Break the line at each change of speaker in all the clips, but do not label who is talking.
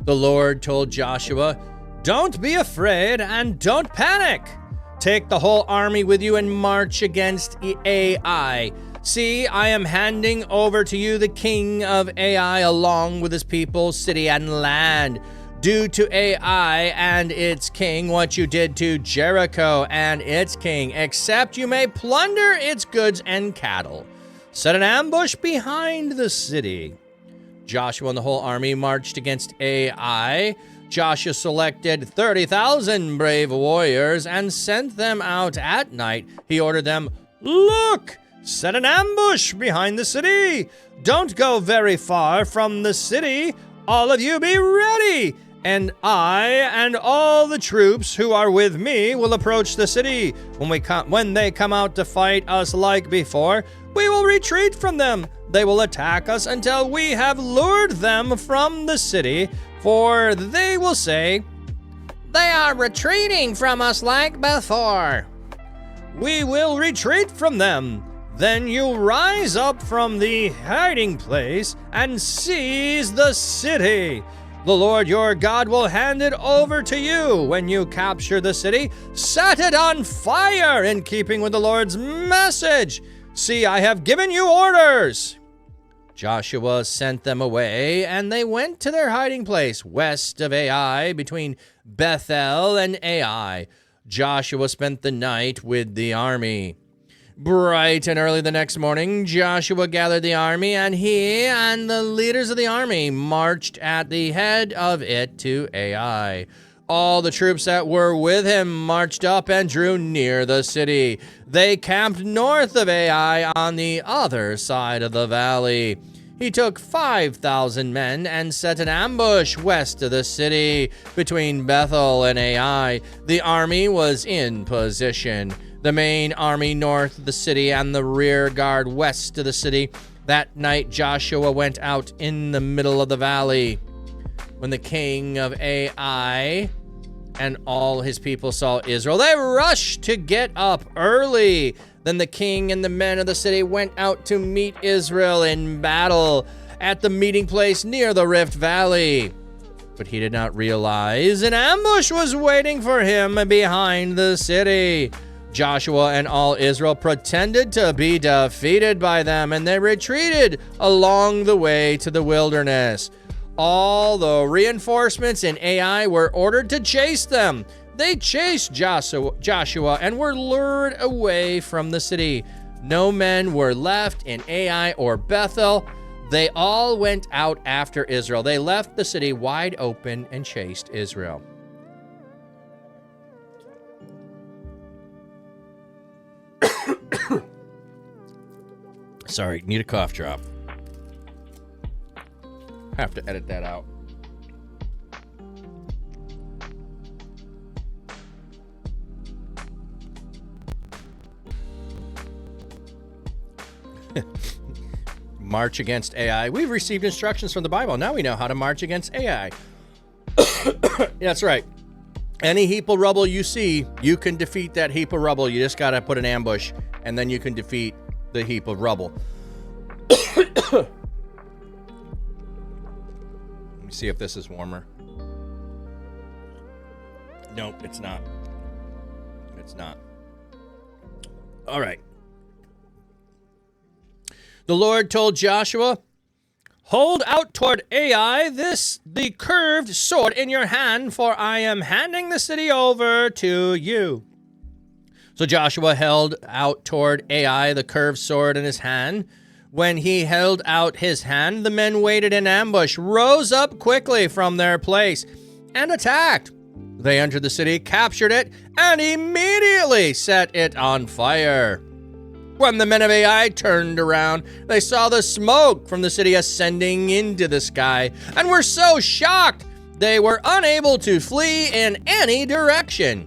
The Lord told Joshua, "Don't be afraid and don't panic. Take the whole army with you and march against Ai. See, I am handing over to you the king of Ai along with his people, city, and land. Do to Ai and its king what you did to Jericho and its king, except you may plunder its goods and cattle. Set an ambush behind the city." Joshua and the whole army marched against Ai. Joshua selected 30,000 brave warriors and sent them out at night. He ordered them, "Look, set an ambush behind the city. Don't go very far from the city. All of you be ready. And I and all the troops who are with me will approach the city. When they come out to fight us like before, we will retreat from them. They will attack us until we have lured them from the city, for they will say, 'They are retreating from us like before.' We will retreat from them. Then you rise up from the hiding place and seize the city. The Lord your God will hand it over to you. When you capture the city, set it on fire in keeping with the Lord's message. See, I have given you orders." Joshua sent them away, and they went to their hiding place west of Ai, between Bethel and Ai. Joshua spent the night with the army. Bright and early the next morning, Joshua gathered the army, and he and the leaders of the army marched at the head of it to Ai. All the troops that were with him marched up and drew near the city. They camped north of Ai on the other side of the valley. He took 5,000 men and set an ambush west of the city between Bethel and Ai. The army was in position. The main army north of the city and the rear guard west of the city. That night Joshua went out in the middle of the valley. When the king of Ai and all his people saw Israel, they rushed to get up early. Then the king and the men of the city went out to meet Israel in battle at the meeting place near the Rift Valley. But he did not realize an ambush was waiting for him behind the city. Joshua and all Israel pretended to be defeated by them, and they retreated along the way to the wilderness. All the reinforcements in Ai were ordered to chase them. They chased Joshua and were lured away from the city. No men were left in Ai or Bethel. They all went out after Israel. They left the city wide open and chased Israel. Sorry, need a cough drop. Have to edit that out. March against Ai. We've received instructions from the Bible. Now we know how to march against Ai. That's right. Any heap of rubble you see, you can defeat that heap of rubble. You just got to put an ambush, and then you can defeat the heap of rubble. Let me see if this is warmer. Nope, it's not. It's not. All right. The Lord told Joshua, "Hold out toward Ai the curved sword in your hand, for I am handing the city over to you." So Joshua held out toward Ai the curved sword in his hand. When he held out his hand, the men waited in ambush, rose up quickly from their place, and attacked. They entered the city, captured it, and immediately set it on fire. When the men of Ai turned around, they saw the smoke from the city ascending into the sky, and were so shocked they were unable to flee in any direction.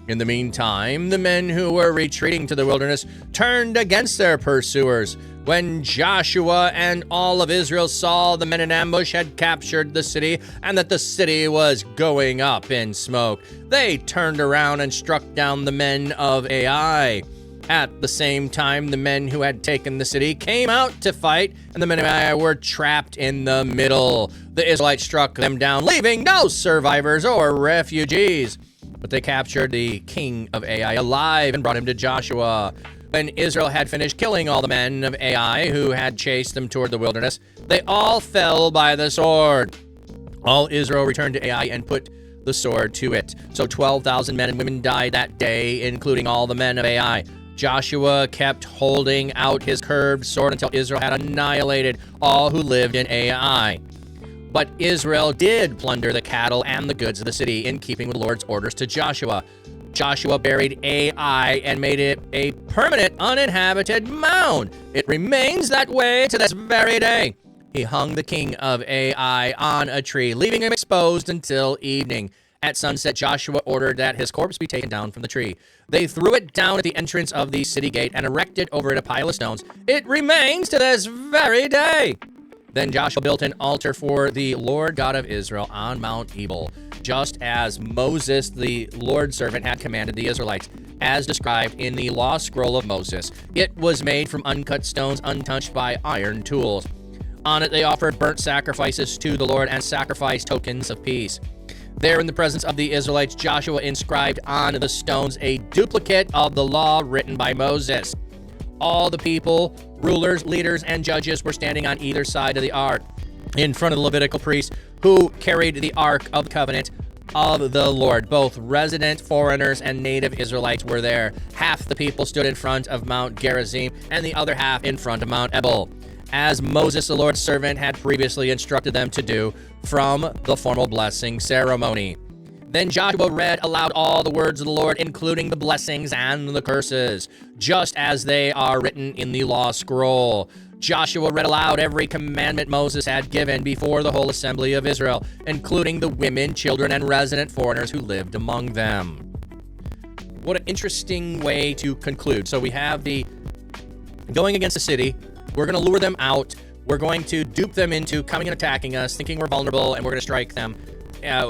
In the meantime, the men who were retreating to the wilderness turned against their pursuers. When Joshua and all of Israel saw the men in ambush had captured the city and that the city was going up in smoke, they turned around and struck down the men of Ai. At the same time, the men who had taken the city came out to fight, and the men of Ai were trapped in the middle. The Israelites struck them down, leaving no survivors or refugees. But they captured the king of Ai alive and brought him to Joshua. When Israel had finished killing all the men of Ai who had chased them toward the wilderness, they all fell by the sword. All Israel returned to Ai and put the sword to it. So 12,000 men and women died that day, including all the men of Ai. Joshua kept holding out his curved sword until Israel had annihilated all who lived in Ai. But Israel did plunder the cattle and the goods of the city in keeping with the Lord's orders to Joshua. Joshua buried Ai and made it a permanent uninhabited mound. It remains that way to this very day. He hung the king of Ai on a tree, leaving him exposed until evening. At sunset, Joshua ordered that his corpse be taken down from the tree. They threw it down at the entrance of the city gate and erected over it a pile of stones. It remains to this very day. Then Joshua built an altar for the Lord God of Israel on Mount Ebal, just as Moses, the Lord's servant, had commanded the Israelites, as described in the law scroll of Moses. It was made from uncut stones, untouched by iron tools. On it they offered burnt sacrifices to the Lord and sacrificed tokens of peace. There in the presence of the Israelites, Joshua inscribed on the stones a duplicate of the law written by Moses. All the people, rulers, leaders, and judges were standing on either side of the ark, in front of the Levitical priests who carried the ark of the covenant of the Lord. Both resident foreigners and native Israelites were there. Half the people stood in front of Mount Gerizim and the other half in front of Mount Ebal, as Moses, the Lord's servant, had previously instructed them to do from the formal blessing ceremony. Then Joshua read aloud all the words of the Lord, including the blessings and the curses, just as they are written in the law scroll. Joshua read aloud every commandment Moses had given before the whole assembly of Israel, including the women, children, and resident foreigners who lived among them. What an interesting way to conclude. So we have the going against the city. We're going to lure them out. We're going to dupe them into coming and attacking us, thinking we're vulnerable, and we're going to strike them.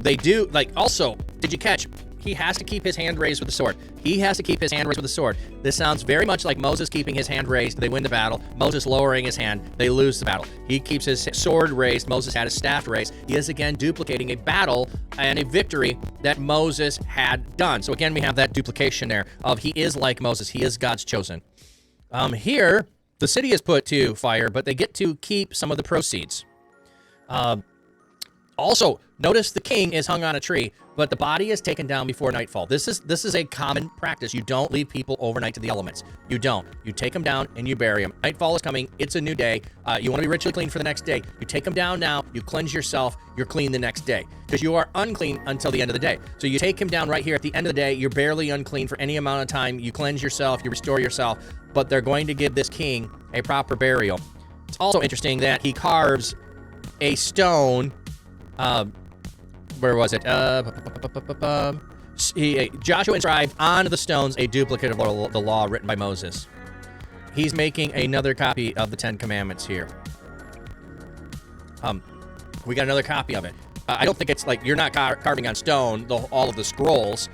They do, also, did you catch? He has to keep his hand raised with the sword. He has to keep his hand raised with the sword. This sounds very much like Moses keeping his hand raised. They win the battle. Moses lowering his hand. They lose the battle. He keeps his sword raised. Moses had his staff raised. He is again duplicating a battle and a victory that Moses had done. So again, we have that duplication there of he is like Moses. He is God's chosen. Here, the city is put to fire, but they get to keep some of the proceeds. Also, notice the king is hung on a tree, but the body is taken down before nightfall. This is a common practice. You don't leave people overnight to the elements. You don't. You take them down and you bury them. Nightfall is coming. It's a new day. You want to be ritually clean for the next day. You take them down now. You cleanse yourself. You're clean the next day because you are unclean until the end of the day. So you take him down right here at the end of the day. You're barely unclean for any amount of time. You cleanse yourself. You restore yourself. But they're going to give this king a proper burial. It's also interesting that he carves a stone. Where was it? Joshua inscribed on the stones a duplicate of the law written by Moses. He's making another copy of the Ten Commandments here. We got another copy of it. I don't think it's like you're not carving on stone all of the scrolls.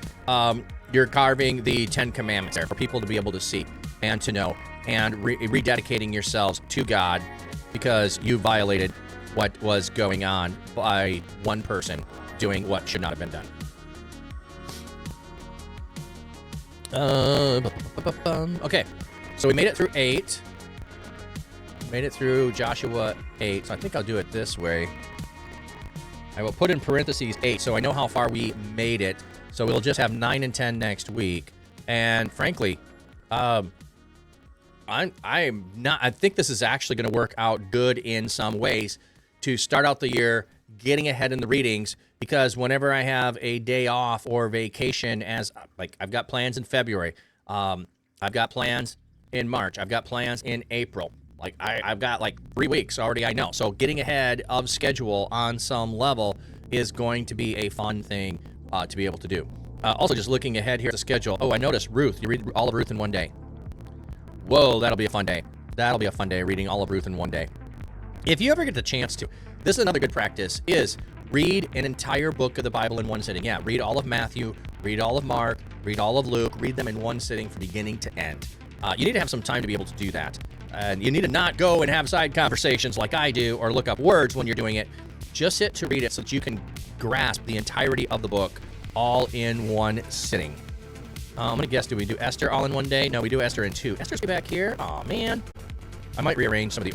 You're carving the Ten Commandments there for people to be able to see and to know, and rededicating yourselves to God because you violated what was going on by one person doing what should not have been done. Okay, so we made it through 8. Made it through Joshua 8, so I think I'll do it this way. I will put in parentheses 8, so I know how far we made it. So we'll just have 9 and 10 next week. And frankly, I'm not. I think this is actually going to work out good in some ways to start out the year getting ahead in the readings, because whenever I have a day off or vacation, as like I've got plans in February, I've got plans in March, I've got plans in April. Like I've got like 3 weeks already, I know. So getting ahead of schedule on some level is going to be a fun thing to be able to do. Also, just looking ahead here at the schedule. Oh, I noticed Ruth. You read all of Ruth in one day. Whoa, that'll be a fun day. That'll be a fun day reading all of Ruth in one day. If you ever get the chance to, this is another good practice, is read an entire book of the Bible in one sitting. Yeah, read all of Matthew, read all of Mark, read all of Luke, read them in one sitting from beginning to end. You need to have some time to be able to do that. And you need to not go and have side conversations like I do or look up words when you're doing it. Just sit to read it so that you can grasp the entirety of the book all in one sitting. I'm gonna guess, do we do Esther all in one day? No, we do Esther in 2. Esther's back here. Oh man. I might rearrange some of the